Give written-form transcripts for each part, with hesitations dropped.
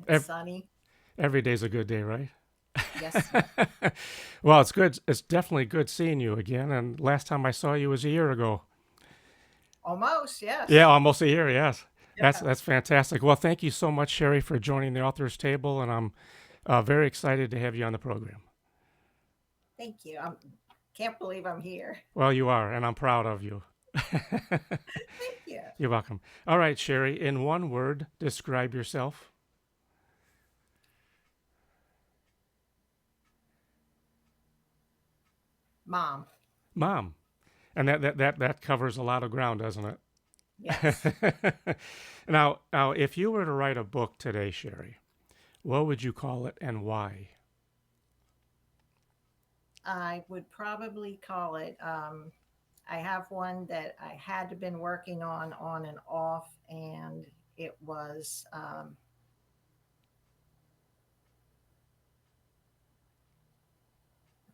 Ev- sunny. every day's a good day, right? Yes, Well, it's good. It's definitely good seeing you again. And last time I saw you was a year ago. almost. Yeah, Yes. almost a year. Yes, that's Yes. fantastic. Well, thank you so much, Sherry, for joining the authors table, and I'm very excited to have you on the program. Thank you. I can't believe I'm here. Well, you are, and I'm proud of you. Thank you. You're welcome. All right, Sherry, in one word, describe yourself. Mom. Mom. And that covers a lot of ground, doesn't Yes. it? Now, if you were to write a book today, Sherry, what would you call it and why? I would probably call it, I have one that I had to been working on and off, and it was,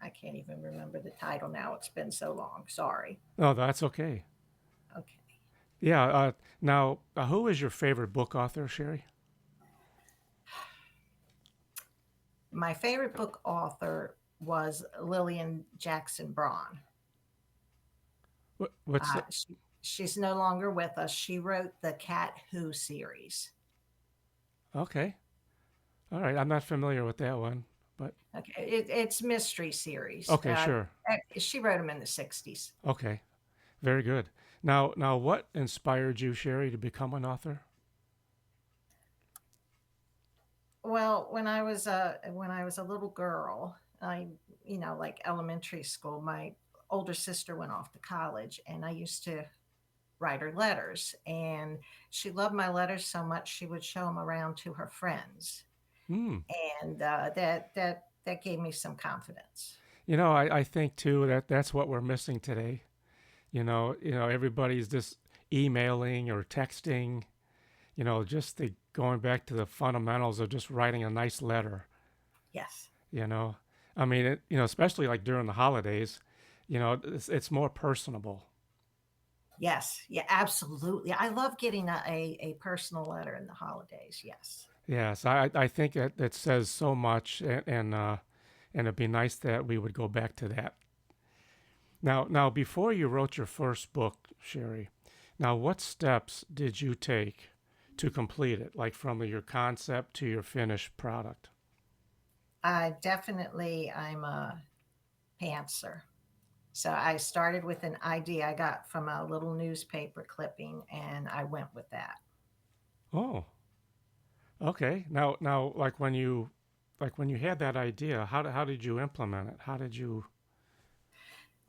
I can't even remember the title now. It's been so long. Sorry. Oh, that's okay. Okay. Yeah. Now, who is your favorite book author, Sherry? My favorite book author was Lillian Jackson Braun. What's the, She's no longer with us. She wrote the Cat Who series. okay? All right. I'm not familiar with that one, but Okay, it's mystery series. okay, sure. She wrote them in the '60s. Okay, very good. Now, what inspired you, Sherry, to become an author? Well, when I was a little girl, I like elementary school, my older sister went off to college, and I used to write her letters, and she loved my letters so much she would show them around to her friends, Hmm. and that gave me some confidence. I think too that that's what we're missing today. Everybody's just emailing or texting. Just going back to the fundamentals of just writing a nice letter. Yes. You know, I mean, especially like during the holidays. It's more personable. Yes, yeah, absolutely. I love getting a personal letter in the holidays. Yes. Yes, I think that says so much, and it'd be nice that we would go back to that. Now, before you wrote your first book, Sherry, now what steps did you take to complete it, like from your concept to your finished product? I'm a pantser. So I started with an idea I got from a little newspaper clipping, and I went with that. Oh, okay. Now, like when you had that idea, how did you implement it? How did you?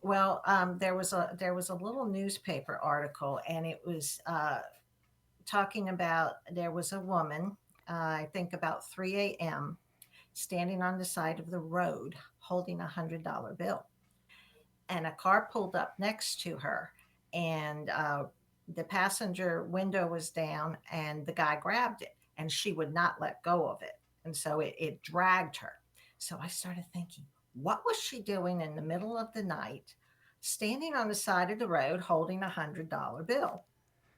Well, there was a little newspaper article, and it was talking about there was a woman, I think about 3 a.m., standing on the side of the road holding $100 bill, and a car pulled up next to her, and the passenger window was down, and the guy grabbed it, and she would not let go of it, and so it dragged her. So I started thinking, what was she doing in the middle of the night, standing on the side of the road holding $100 bill?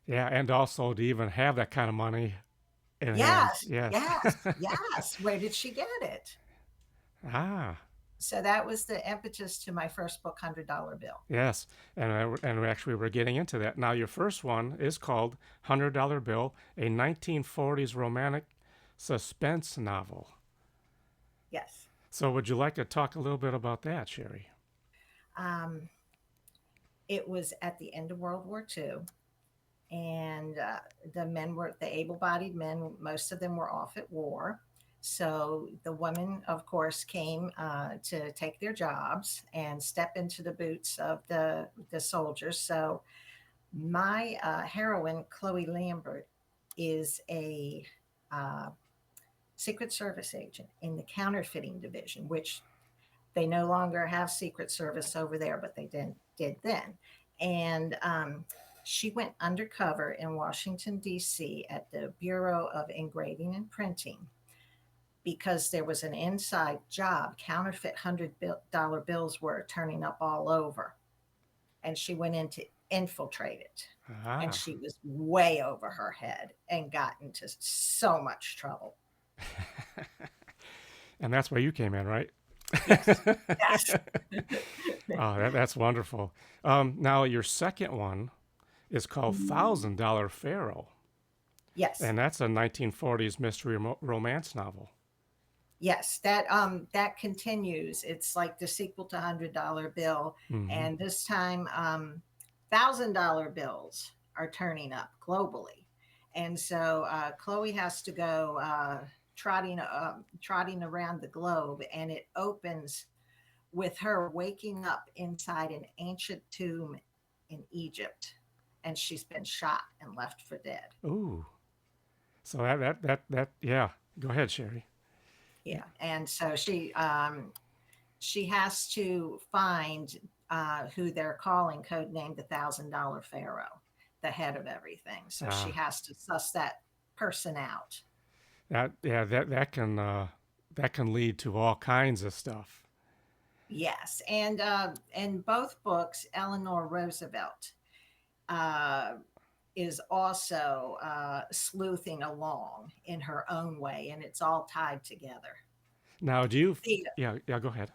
Yeah, and also to even have that kind of money in hand. Yes, Yes. yes, yes. Where did she get it? Ah, So that was the impetus to my first book, $100 Bill. yes. And we actually we're getting into that. Now, your first one is called $100 Bill, a 1940s romantic suspense novel. Yes. So, would you like to talk a little bit about that, Sherry? Um, it was at the end of World War II, and the able-bodied men, most of them were off at war. So the women, of course, came to take their jobs and step into the boots of the soldiers. So my heroine, Chloe Lambert, is a uh, Secret Service agent in the counterfeiting division, which they no longer have Secret Service over there, but they did then. And she went undercover in Washington, D.C. at the Bureau of Engraving and Printing because there was an inside job. Counterfeit $100 bills were turning up all over. And she went in to infiltrate it. And Ah, she was way over her head and got into so much trouble. And that's where you came in, right? Yes. Yes. Oh, that's wonderful. Now, your second one is called $1,000 Pharaoh, Yes. and that's a 1940s mystery romance novel. Yes, that continues. It's like the sequel to $100 Bill, Hmm. and this time $1,000 bills are turning up globally, and so Chloe has to go trotting around the globe, and it opens with her waking up inside an ancient tomb in Egypt, and she's been shot and left for dead. Ooh, so that yeah. Go ahead, Sherry. Yeah, and so she has to find who they're calling, codenamed the $1,000 Pharaoh, the head of everything. So she Ah, has to suss that person out. that yeah that can lead to all kinds of stuff. Yes, and in both books, Eleanor Roosevelt uh, is also sleuthing along in her own way, and it's all tied together. Now, do you? The Yeah, go ahead.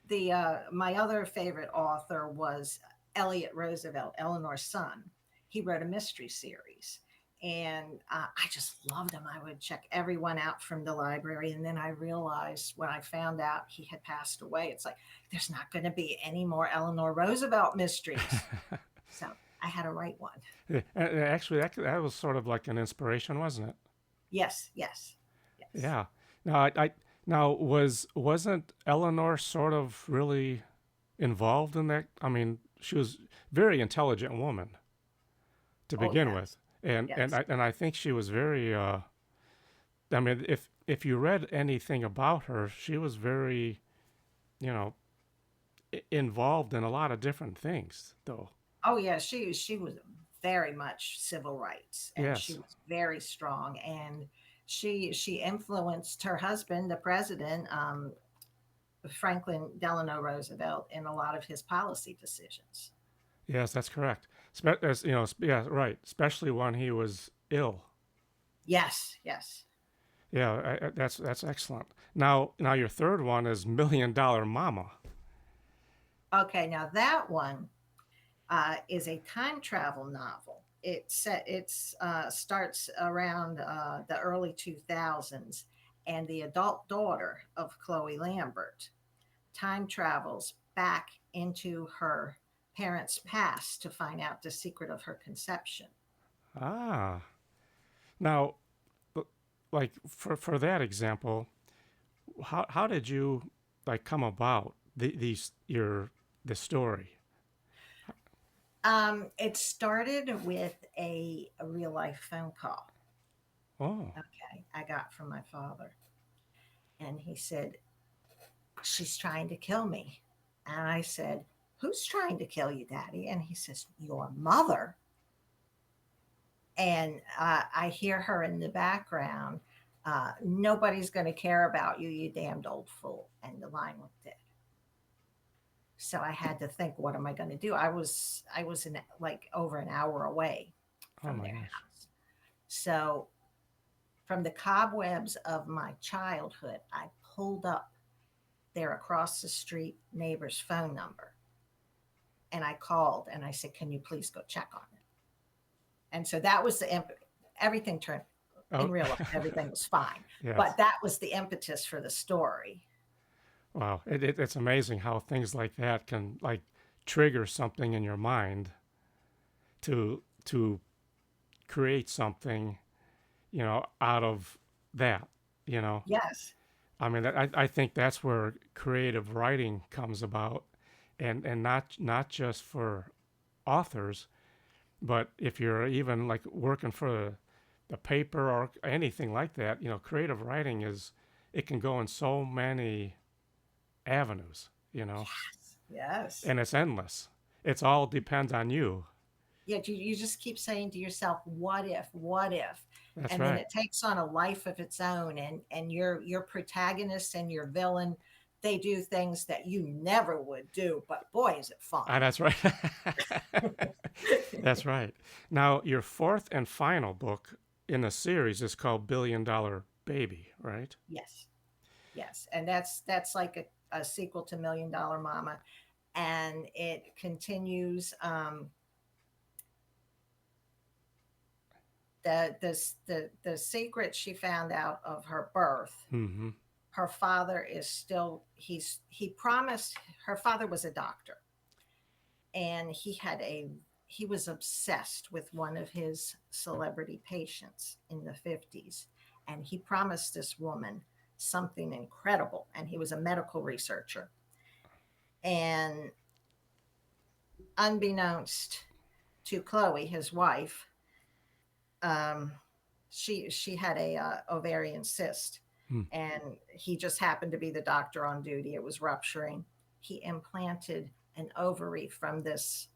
the My other favorite author was Elliot Roosevelt, Eleanor's son. He wrote a mystery series, and I just loved him. I would check everyone out from the library, and then I realized when I found out he had passed away, it's like there's not going to be any more Eleanor Roosevelt mysteries. So I had to write one. Yeah, actually, that was sort of like an inspiration, wasn't it? Yes, yes, yes. Yeah. Now, I now wasn't Eleanor sort of really involved in that? I mean, she was very intelligent woman to Oh begin yes, with, and yes. I think she was very. I mean, if you read anything about her, she was very, you know, involved in a lot of different things, though. Oh yeah, she was very much civil rights, and she Yes. was very strong, and she influenced her husband, the president, Franklin Delano Roosevelt, in a lot of his policy decisions. Yes, that's correct. As, you know, yeah, right. Especially when he was ill. Yes, yes. Yeah, that's excellent. Now your third one is Million Dollar Mama. Okay, now that one is a time travel novel. It's starts around the early 2000s, and the adult daughter of Chloe Lambert time travels back into her parents' past to find out the secret of her conception. Ah, now, like for that example, how did you like come about these your the story? It started with a real life phone call. Oh, Okay, I got from my father, and he said, "She's trying to kill me," and I said, "Who's trying to kill you, Daddy?" And he says, "Your mother." And I hear her in the background. Nobody's going to care about you, you damned old fool. And the line went dead. So I had to think, what am I going to do? I was in like over an hour away oh from my their gosh. house. So from the cobwebs of my childhood, I pulled up their across the street neighbor's phone number, and I called and I said, "Can you please go check on it?" And so that was everything turned in Oh, real life, everything was fine. yes. But that was the impetus for the story. Wow, it's amazing how things like that can like trigger something in your mind to create something, you know, out of that, you know. Yes. I mean, I think that's where creative writing comes about, and not just for authors, but if you're even like working for the paper or anything like that, you know, creative writing is it can go in so many avenues, you know, Yes. Yes. and it's endless. It's all depends on you. Yet you just keep saying to yourself, what if, what if? That's And then right. it takes on a life of its own, and your protagonist and your villain, they do things that you never would do, but boy is it fun. Ah, that's right. That's right. Now, your fourth and final book in the series is called $1 Billion. Baby, right? Yes, yes, and that's like a sequel to Million Dollar Mama, and it continues. The secret she found out of her birth. Mm-hmm. Her father is still he promised. Her father was a doctor, and he was obsessed with one of his celebrity patients in the 50s, and he promised this woman something incredible, and he was a medical researcher, and unbeknownst to Chloe, his wife, um, she had a ovarian cyst, Hmm. and he just happened to be the doctor on duty. It was rupturing. He implanted an ovary from this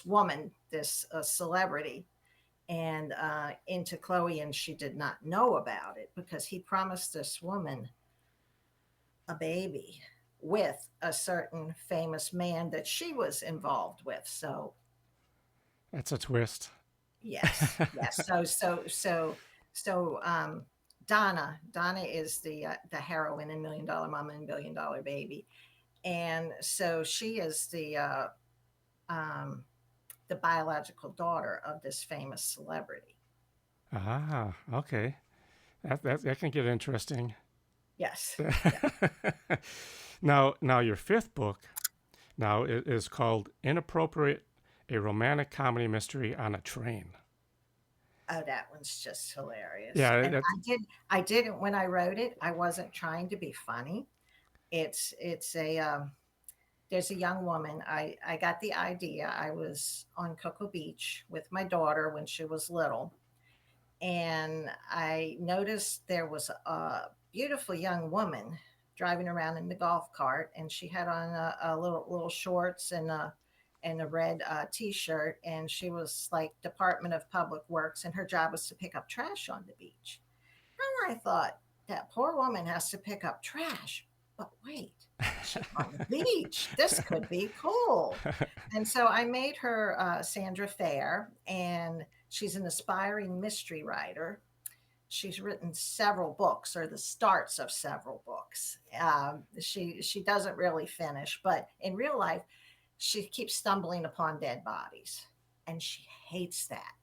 woman, this celebrity, and into Chloe, and she did not know about it because he promised this woman a baby with a certain famous man that she was involved with. So That's a twist. yes, yes. So Donna is the heroine in Million Dollar Mama and Billion Dollar Baby, and so she is um, the biological daughter of this famous celebrity. Ah, okay. That can get interesting. Yes, yeah. Now your fifth book now is called Inappropriate, a romantic comedy mystery on a train. Oh, that one's just hilarious. Yeah, And that's I didn't when I wrote it. I wasn't trying to be funny. It's a there's a young woman. I got the idea. I was on Cocoa Beach with my daughter when she was little, and I noticed there was a beautiful young woman driving around in the golf cart, and she had on a little shorts and a red t-shirt, and she was like Department of Public Works, and her job was to pick up trash on the beach. And I thought, that poor woman has to pick up trash. But wait, she's on the beach. This could be cool. And so I made her Sandra Fair, and she's an aspiring mystery writer. She's written several books, or the starts of several books. She doesn't really finish, but in real life, she keeps stumbling upon dead bodies, and she hates that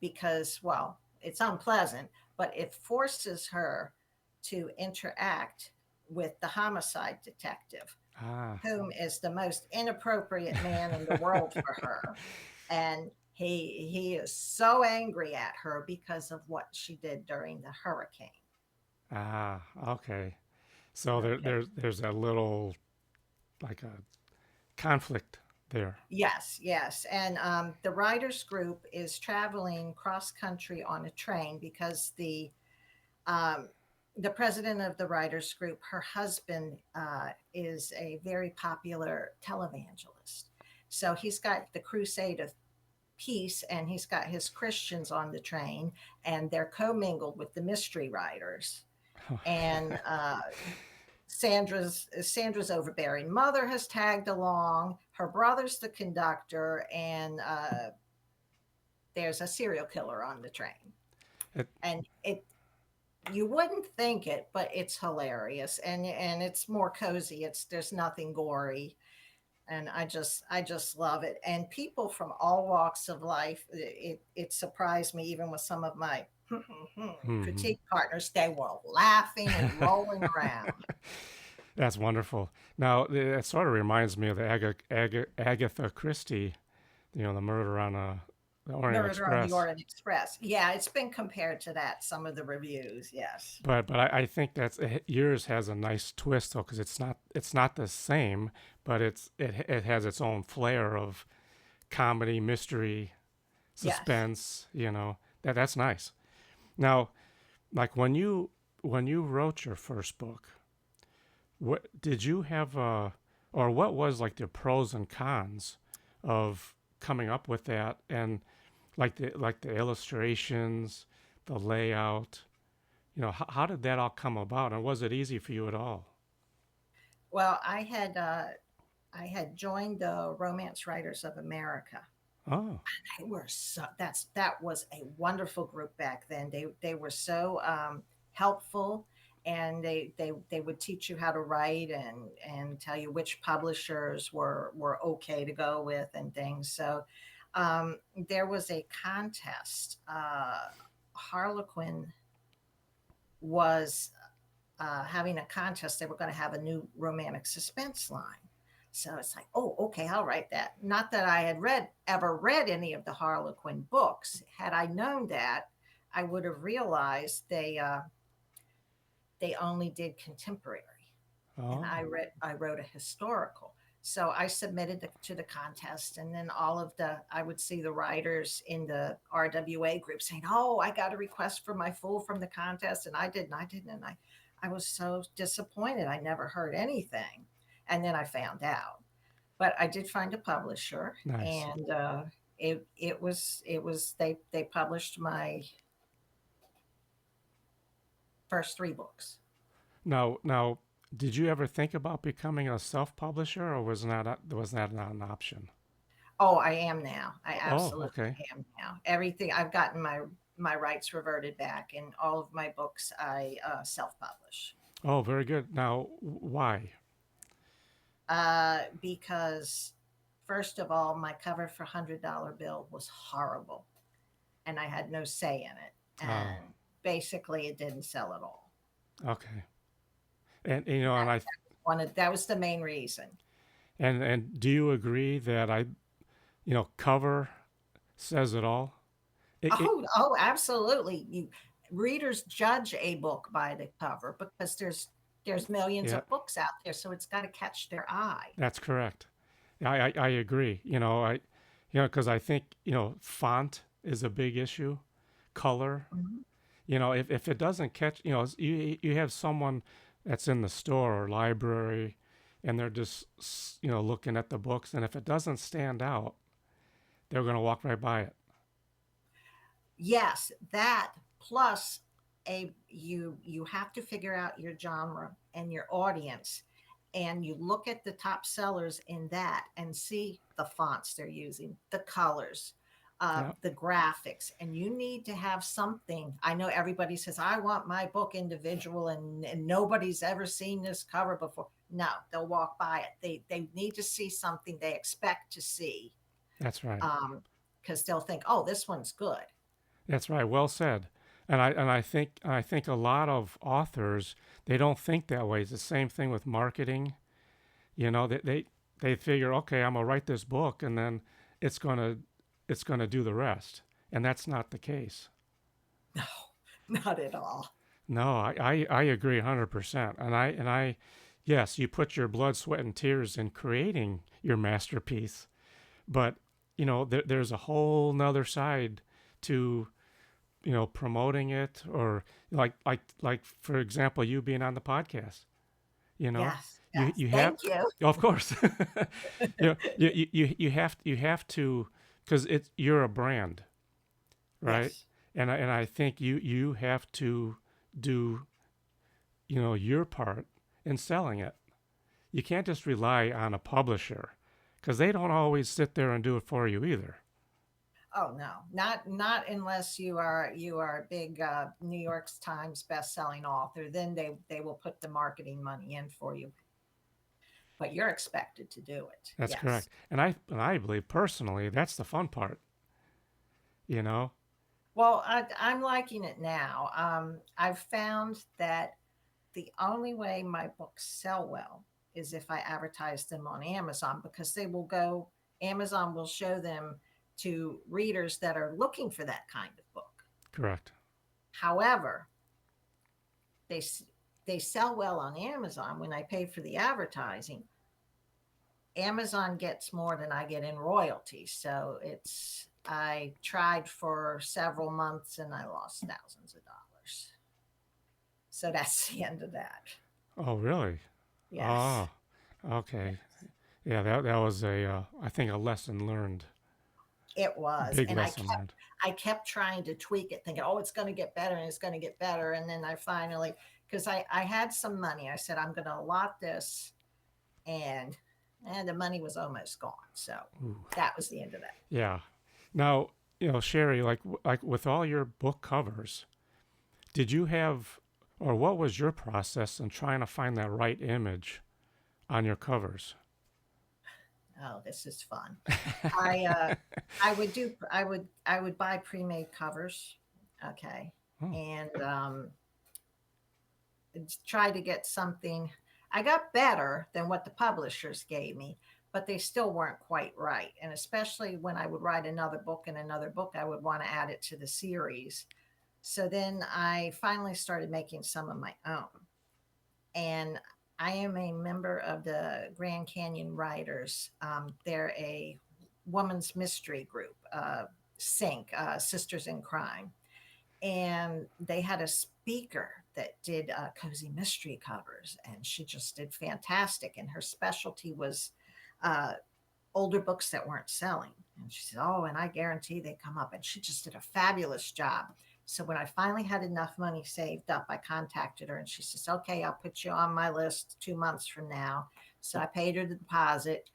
because, well, it's unpleasant, but it forces her to interact with the homicide detective, ah. whom is the most inappropriate man in the world for her. And he is so angry at her because of what she did during the hurricane. Ah, okay. So Okay. there's a little like a conflict there. Yes, yes. And the writers group is traveling cross country on a train because um, the president of the writers group, her husband is a very popular televangelist. So he's got the Crusade of Peace, and he's got his Christians on the train, and they're commingled with the mystery writers. And Sandra's overbearing mother has tagged along. Her brother's the conductor, and there's a serial killer on the train. It, And it you wouldn't think it, but it's hilarious, and it's more cozy. It's There's nothing gory, and I just love it. And people from all walks of life, it surprised me even with some of my mhm. critique partners. They were laughing and rolling around. That's wonderful. Now it sort of reminds me of the Agatha Christie, the murder on the Orient Murder on the Express. Orient Express. Yeah, it's been compared to that. Some of the reviews, yes, But I think that's yours has a nice twist though, because it's not the same, but it has its own flair of comedy, mystery, yes. suspense. That's nice. Now, like when you wrote your first book, what did you have or what was like the pros and cons of coming up with that, and like the illustrations, the layout, how did that all come about, and was it easy for you at all? Well, I had joined the Romance Writers of America. Oh. That was a wonderful group back then. They were so helpful, and they would teach you how to write and tell you which publishers were okay to go with and things. So there was a contest. Harlequin was having a contest. They were going to have a new romantic suspense line. So it's like, oh, okay, I'll write that. Not that I had ever read any of the Harlequin books. Had I known that, I would have realized they only did contemporary, and Oh, I wrote a historical. So I submitted to the contest, and then I would see the writers in the RWA group saying, "Oh, I got a request for my fool from the contest," and I didn't, and I was so disappointed. I never heard anything, and then I found out. But I did find a publisher, nice. and it was they published my first three books. Now, did you ever think about becoming a self-publisher, or was that not an option? Oh, I am now. I Oh, absolutely okay. am now. Everything I've gotten my rights reverted back, and all of my books I self-publish Oh, very good. Now, why? because first of all, my cover for $100 bill was horrible, and I had no say in it, Oh, and basically it didn't sell at all. okay. And you know, That, that was the main reason. and do you agree that cover says it all? Oh, absolutely. You readers judge a book by the cover because there's millions Yeah, of books out there, so it's got to catch their eye. that's correct. I agree. Because I think font is a big issue, color. Mhm. If it doesn't catch, you have someone that's in the store or library, and they're just looking at the books, and if it doesn't stand out, they're going to walk right by it. Yes, that plus you have to figure out your genre and your audience, and you look at the top sellers in that and see the fonts they're using, the colors, Yeah, the graphics, and you need to have something. I know everybody says I want my book individual, and nobody's ever seen this cover before. No, they'll walk by it. They need to see something they expect to see, that's right. um, because they'll think, oh, this one's good. That's right. Well said. And I think a lot of authors, they don't think that way. It's the same thing with marketing. They figure, okay, I'm gonna write this book, and then it's gonna it's gonna do the rest, and that's not the case. No, not at all. No, I agree 100%. And I yes, you put your blood, sweat, and tears in creating your masterpiece, but there's a whole nother side to promoting it, or like for example, you being on the podcast. You know, Yes, you yes. you have, Thank you. of course, you have to, because you're a brand, right? Yes. And I think you have to do your part in selling it. You can't just rely on a publisher, because they don't always sit there and do it for you either. Oh no, not unless you are a big New York Times best-selling author. Then they will put the marketing money in for you, but you're expected to do it. That's Yes. correct. And I believe personally that's the fun part. You know. Well, I'm liking it now. I've found that the only way my books sell well is if I advertise them on Amazon, because they will go. Amazon will show them to readers that are looking for that kind of book. Correct. However, they they sell well on Amazon when I pay for the advertising. Amazon gets more than I get in royalties, so it's I tried for several months and I lost thousands of dollars. So that's the end of that. Oh, really? Yes, Oh, okay. Yeah, that was I think a lesson learned, it was, big and lesson learned. I kept trying to tweak it, thinking, oh, it's going to get better and it's going to get better, and then I finally, because I had some money, I said I'm going to allot this, and the money was almost gone. So Ooh, that was the end of that. yeah. Now, Sherry, like with all your book covers, did you have or what was your process in trying to find that right image on your covers? Oh, this is fun. I would buy pre-made covers, okay, Oh, and try to get something. I got better than what the publishers gave me, but they still weren't quite right. And especially when I would write another book and another book, I would want to add it to the series. So then I finally started making some of my own. And I am a member of the Grand Canyon Writers. They're a woman's mystery group, SYNC, Sisters in Crime. And they had a speaker that did cozy mystery covers, and she just did fantastic. And her specialty was uh, older books that weren't selling. And she said, "Oh, and I guarantee they come up." And she just did a fabulous job. So when I finally had enough money saved up, I contacted her and she says, "Okay, I'll put you on my list 2 months from now." So I paid her the deposit.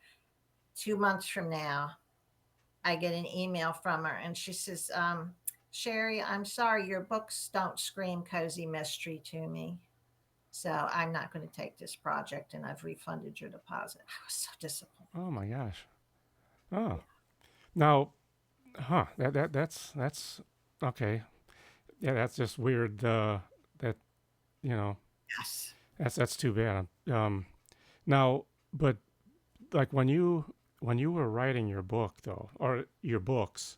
2 months from now, I get an email from her and she says, "Sherry, I'm sorry, your books don't scream cozy mystery to me. So I'm not going to take this project and I've refunded your deposit." I was so disappointed. oh my gosh. Yeah. Oh, now, that's okay. Yeah, that's just weird. That you know, Yes. that's too bad. Now, but like when you were writing your book though, or your books,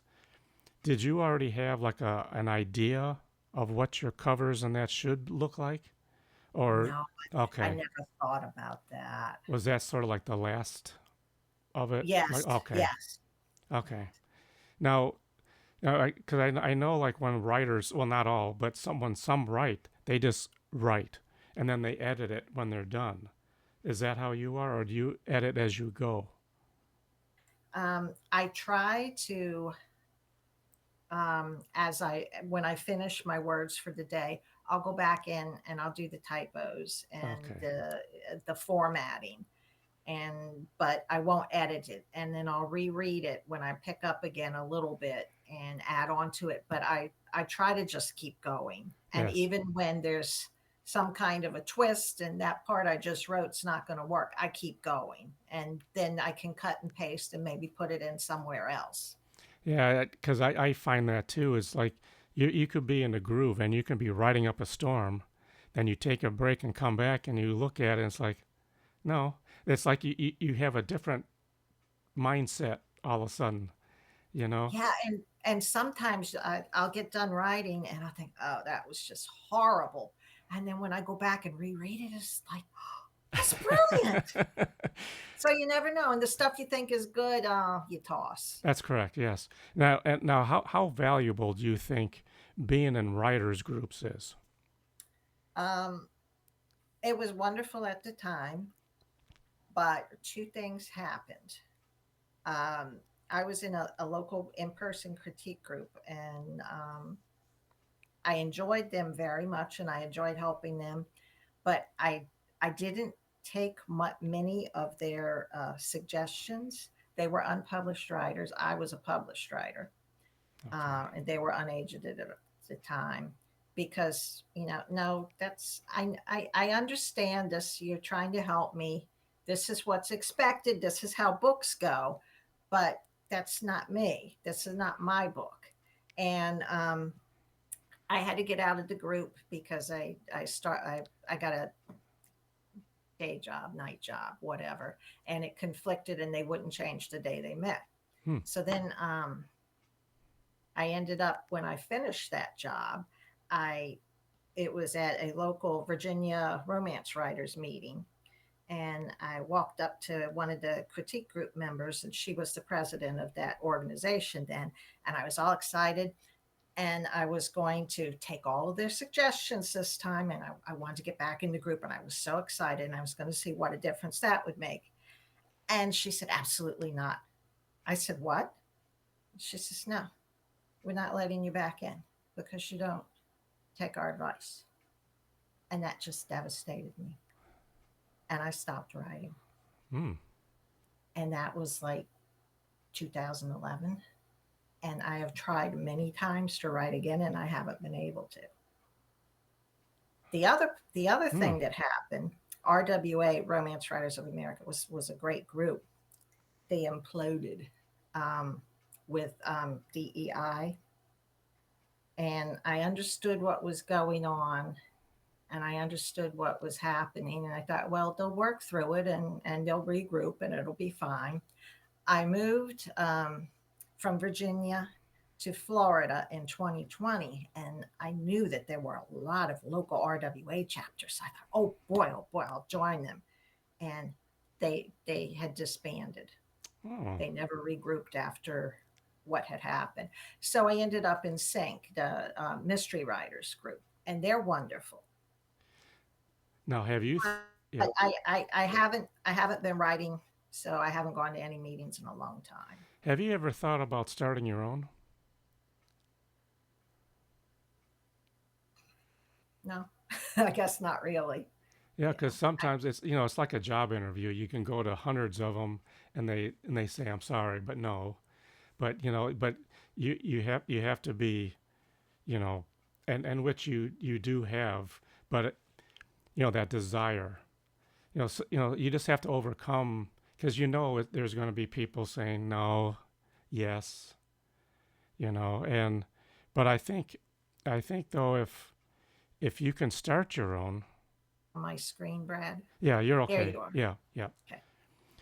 did you already have like an idea of what your covers and that should look like? Or No, I okay, never thought about that. was that sort of like the last of it? Like Yes. okay, Yes. okay. Now, because I know like when writers, well not all, but some write, they just write and then they edit it when they're done. Is that how you are, or do you edit as you go? I try to, as I, when I finish my words for the day, I'll go back in and I'll do the typos and Okay. the formatting. And but I won't edit it, and then I'll reread it when I pick up again a little bit and add on to it. But I try to just keep going, and Yes. even when there's some kind of a twist and that part I just wrote's not going to work, I keep going, and then I can cut and paste and maybe put it in somewhere else. Yeah, because I find that too. Is like you could be in a groove and you can be riding up a storm, then you take a break and come back and you look at it and it's like, no, it's like you have a different mindset all of a sudden, you know? Yeah, and sometimes I'll get done writing and I think, "Oh, that was just horrible," and then when I go back and reread it, it's like, "That's brilliant." So you never know, and the stuff you think is good, you toss. That's correct. Yes. Now, how valuable do you think being in writers groups is? Um, it was wonderful at the time, but two things happened. Um, I was in a local in-person critique group, and I enjoyed them very much, and I enjoyed helping them. But I didn't take many of their suggestions. They were unpublished writers. I was a published writer, Okay. and they were unaged at the time because no, that's I understand this. You're trying to help me. This is what's expected. This is how books go, but that's not me. This is not my book, and I had to get out of the group because I got a day job, night job, whatever, and it conflicted, and they wouldn't change the day they met. Hmm. So then I ended up, when I finished that job, I it was at a local Virginia romance writers meeting, and I walked up to one of the critique group members, and she was the president of that organization then, and I was all excited, and I was going to take all of their suggestions this time, and I wanted to get back in the group, and I was so excited, and I was going to see what a difference that would make. And she said, "Absolutely not." I said, "What?" She says, "No, we're not letting you back in because you don't take our advice." And that just devastated me. And I stopped writing. Hmm. And that was like 2011. And I have tried many times to write again, and I haven't been able to. The other Hmm. thing that happened, RWA, Romance Writers of America, was a great group. They imploded um, with DEI, and I understood what was going on, and I understood what was happening, and I thought, well, they'll work through it, and they'll regroup, and it'll be fine. I moved from Virginia to Florida in 2020, and I knew that there were a lot of local RWA chapters. I thought, oh boy, I'll join them. And they had disbanded. Oh. They never regrouped after what had happened. So I ended up in Sync, the Mystery Writers group, and they're wonderful. Now, have you? Yeah. I haven't been writing, so I haven't gone to any meetings in a long time. Have you ever thought about starting your own? No, I guess not really. Yeah, You because know, sometimes it's it's like a job interview. You can go to hundreds of them, and they say, "I'm sorry, but no." But but you have to be you know, and which you do have, but that desire. You just have to overcome because there's going to be people saying no, yes, and but I think though if you can start your own, on my screen, Brad. yeah, you're There okay. you are. Yeah, yeah. Okay.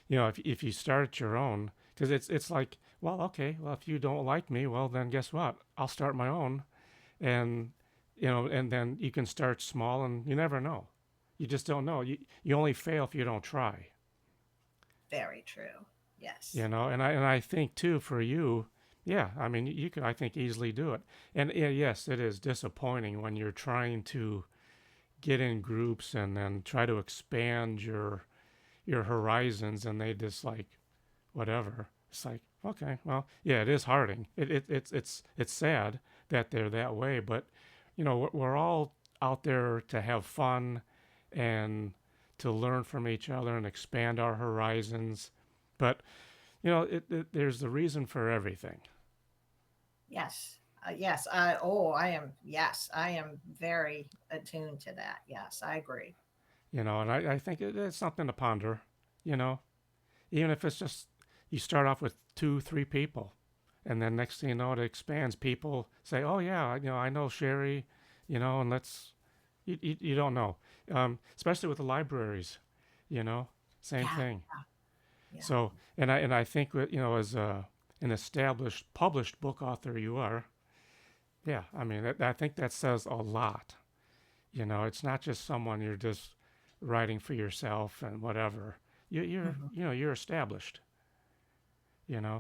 If you start your own, because it's like, well, okay, well, if you don't like me, well, then guess what? I'll start my own, and and then you can start small, and you never know. You just don't know. You only fail if you don't try. Very true. Yes. And I think too for you, yeah. I mean, you could I think easily do it. And yeah, yes, it is disappointing when you're trying to get in groups and then try to expand your horizons, and they just like whatever. It's like, okay, well, yeah, it is harding. It's sad that they're that way, but we're all out there to have fun and to learn from each other and expand our horizons. But there's the reason for everything. Yes. Yes. I am very attuned to that. Yes, I agree. And I think it's something to ponder. You know, Even if it's just you start off with 2, 3 people, and then next thing you know, it expands. People say, "Oh yeah, I know Sherry," and let's. You don't know, especially with the libraries, you know, same Yeah. thing. Yeah. So, and I think as an established published book author you are, yeah, I mean, I think that says a lot. It's not just someone you're just writing for yourself and whatever. You're Hmm. you're established.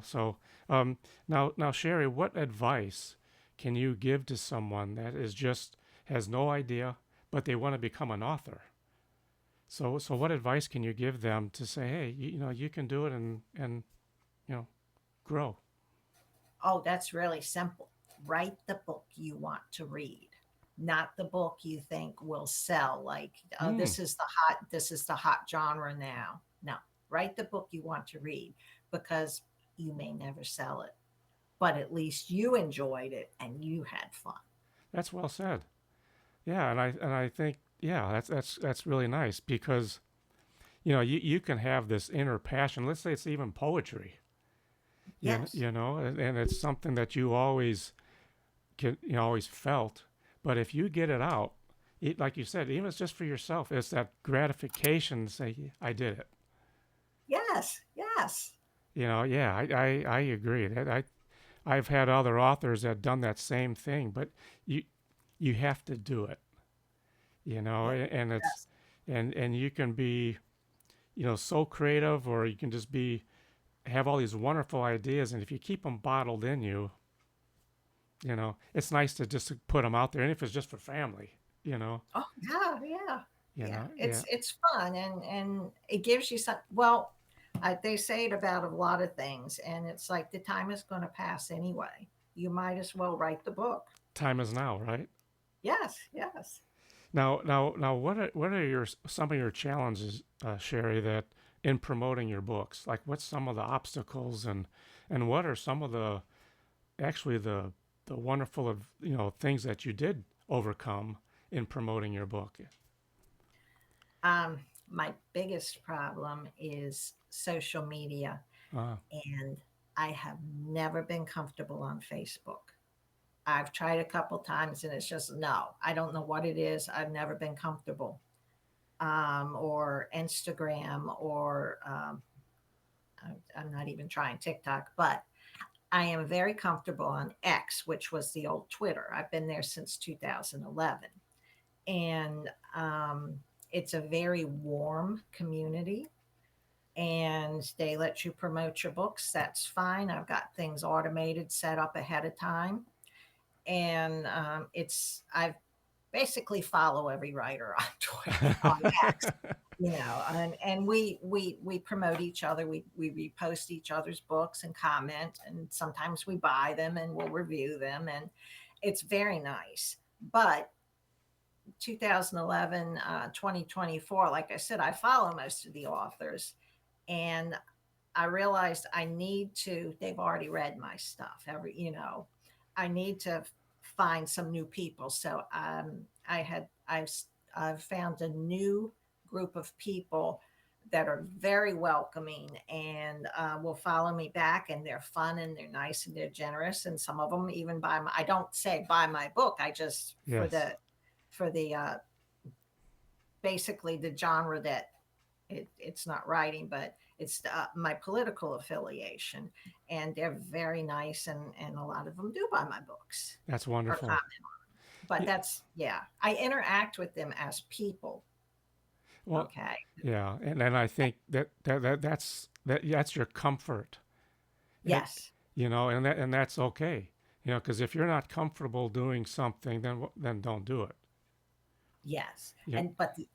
So now Sherry, what advice can you give to someone that is just has no idea, but they want to become an author? So what advice can you give them to say, hey, you can do it and you know grow? Oh, that's really simple. Write the book you want to read, not the book you think will sell. Like, oh, Hmm. this is the hot genre now. No, write the book you want to read, because you may never sell it, but at least you enjoyed it and you had fun. That's well said. Yeah, and I think yeah, that's really nice because you can have this inner passion. Let's say it's even poetry. Yes. And it's something that you always always felt. But if you get it out, like you said, even if it's just for yourself, it's that gratification to say, I did it. Yes. Yes. Yeah, I agree. I've had other authors that done that same thing, but you you have to do it, Yeah. and it's Yes. and you can be, so creative, or you can just be have all these wonderful ideas, and if you keep them bottled in you, it's nice to just put them out there, and if it's just for family, you know, Oh yeah, yeah, yeah. yeah. It's fun, and it gives you some. Well, they say it about a lot of things, and it's like the time is going to pass anyway. You might as well write the book. Time is now, right? Yes, yes. Now, what are your some of your challenges, Sherry, that in promoting your books? Like, what's some of the obstacles, and what are some of the actually the wonderful of things that you did overcome in promoting your book? Um, my biggest problem is social media, Uh, and I have never been comfortable on Facebook. I've tried a couple times and it's just no, I don't know what it is. I've never been comfortable. Or Instagram, or I'm not even trying TikTok, but I am very comfortable on X, which was the old Twitter. I've been there since 2011. And it's a very warm community, and they let you promote your books. That's fine. I've got things automated set up ahead of time. And I basically follow every writer on Twitter, on X, and we promote each other. We repost each other's books and comment, and sometimes we buy them and we'll review them, and it's very nice. But 2011, 2024, like I said, I follow most of the authors, and I realized I need to, they've already read my stuff. I need to find some new people. So I've found a new group of people that are very welcoming, and will follow me back, and they're fun and they're nice and they're generous. And some of them even I don't say buy my book. I just, yes. for the basically the genre that it's not writing, but it's my political affiliation, and they're very nice, and a lot of them do buy my books That's or wonderful. comment. But Y- that's, yeah, I interact with them as people. Well, Okay. yeah, and then I think that's your comfort, and Yes. and that's okay, because if you're not comfortable doing something, then don't do it. Yes. Yeah. And but the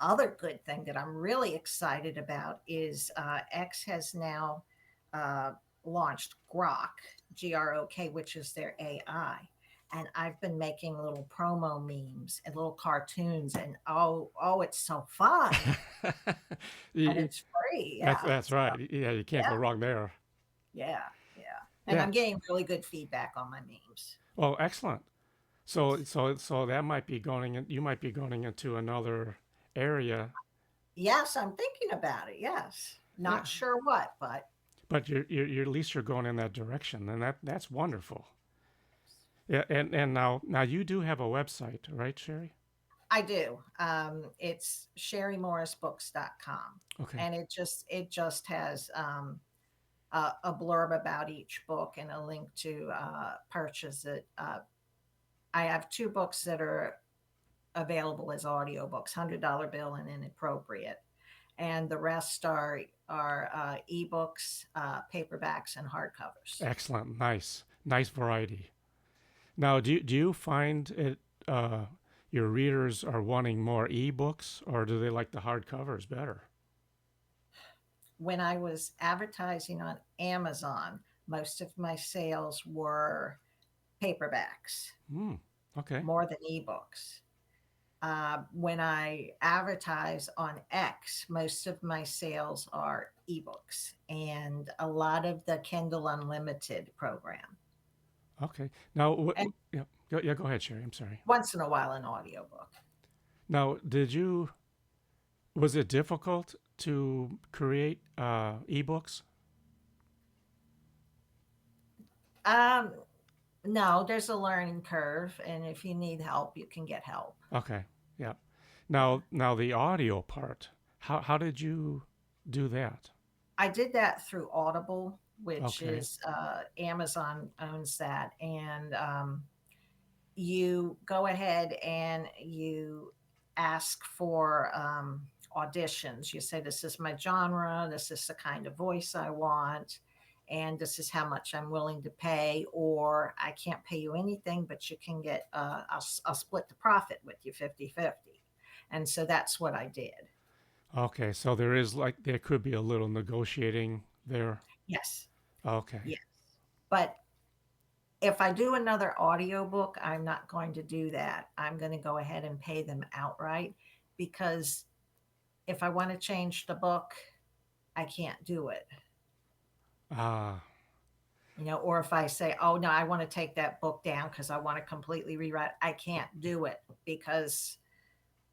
other good thing that I'm really excited about is X has now uh, launched Grok, Grok, which is their AI. And I've been making little promo memes and little cartoons, and oh, it's so fun, and Y- it's free. Yeah. that's So right. Yeah, you can't yeah, go wrong there. yeah, yeah. And Yeah. I'm getting really good feedback on my memes. Well, excellent. So that might be going in, you might be going into another area. Yes, I'm thinking about it. Yes. Yeah. Not sure what, but But you're at least you're going in that direction, and that's wonderful. Yeah, and now you do have a website, right, Sherry? I do. It's sherrymorrisbooks.com. Okay. And it just has a blurb about each book and a link to purchase it. I have two books that are available as audiobooks, $100 Bill and Inappropriate. And the rest are ebooks, paperbacks, and hardcovers. Excellent. Nice variety. Now, do you find it uh, your readers are wanting more ebooks, or do they like the hardcovers better? When I was advertising on Amazon, most of my sales were paperbacks Hmm. Okay. more than ebooks. When I advertise on X, most of my sales are ebooks and a lot of the Kindle Unlimited program, Okay. Now, and yeah, yeah. Go ahead, Sherry. I'm sorry. once in a while an audiobook. Now, was it difficult to create ebooks? Um, no, there's a learning curve, and if you need help, you can get help. Okay. Yeah. Yeah. Now the audio part. How did you do that? I did that through Audible, which Okay. is Amazon owns that, and you go ahead and you ask for auditions. You say, "This is my genre. This is the kind of voice I want." And this is how much I'm willing to pay, or I can't pay you anything, but you can get, I'll split the profit with you 50-50. And so that's what I did. Okay. So there could be a little negotiating there. Yes. Okay. Yes. But if I do another audiobook, I'm not going to do that. I'm going to go ahead and pay them outright, because if I want to change the book, I can't do it. Ah. or if I say, oh no, I want to take that book down because I want to completely rewrite, I can't do it because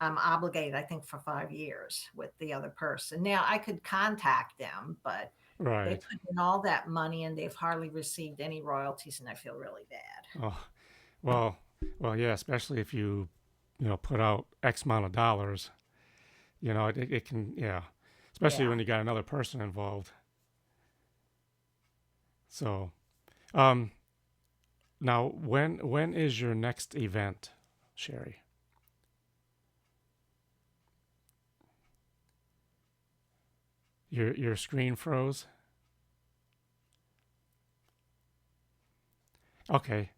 I'm obligated, I think, for 5 years with the other person. Now I could contact them, but they Right. put in all that money and they've hardly received any royalties, and I feel really bad. Oh, well, well, yeah, especially if put out X amount of dollars, it can, yeah, especially Yeah. when you got another person involved. So, um, now when is your next event, Sherry? Your screen froze. Okay.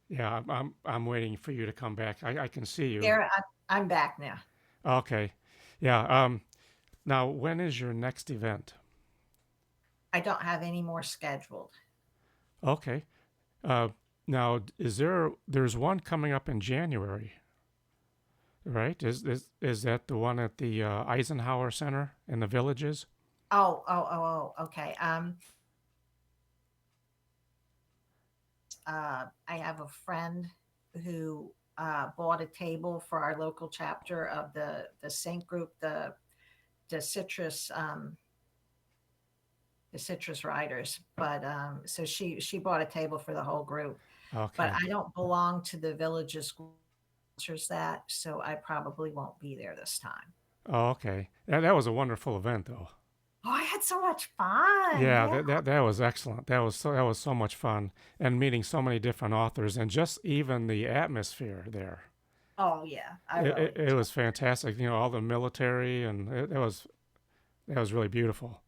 Yeah, I'm waiting for you to come back. I can see you. There, I'm back now. Okay. Yeah. Now when is your next event? I don't have any more scheduled. Okay. Uh, now there's one coming up in January, right? Is that the one at the Eisenhower Center in the Villages? Okay. I have a friend who bought a table for our local chapter of the Sync group, the citrus the citrus riders. But so she bought a table for the whole group. But Okay. I don't belong to the villages sponsors that, so I probably won't be there this time. Oh, okay. Yeah, that was a wonderful event, though. Oh, I had so much fun. Yeah, Yeah. that was excellent. That was so much fun, and meeting so many different authors, and just even the atmosphere there. Oh yeah, I It, really it, it enjoyed was fantastic. All the military, and that was really beautiful.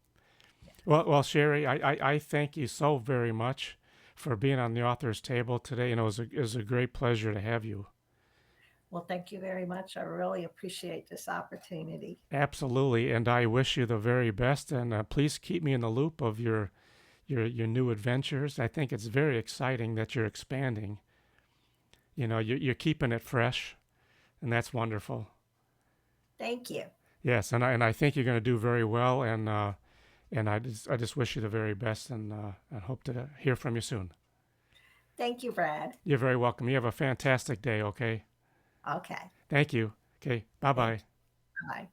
it. Well, Sherry, I thank you so very much for being on the author's table today. It was a great pleasure to have you. Well, thank you very much. I really appreciate this opportunity. Absolutely, and I wish you the very best. And please keep me in the loop of your new adventures. I think it's very exciting that you're expanding. You're keeping it fresh, and that's wonderful. Thank you. Yes, and I think you're going to do very well. And I just wish you the very best, and I hope to hear from you soon. Thank you, Brad. You're very welcome. You have a fantastic day. Okay. Okay. Thank you. Okay. Bye Thank bye. you. Bye.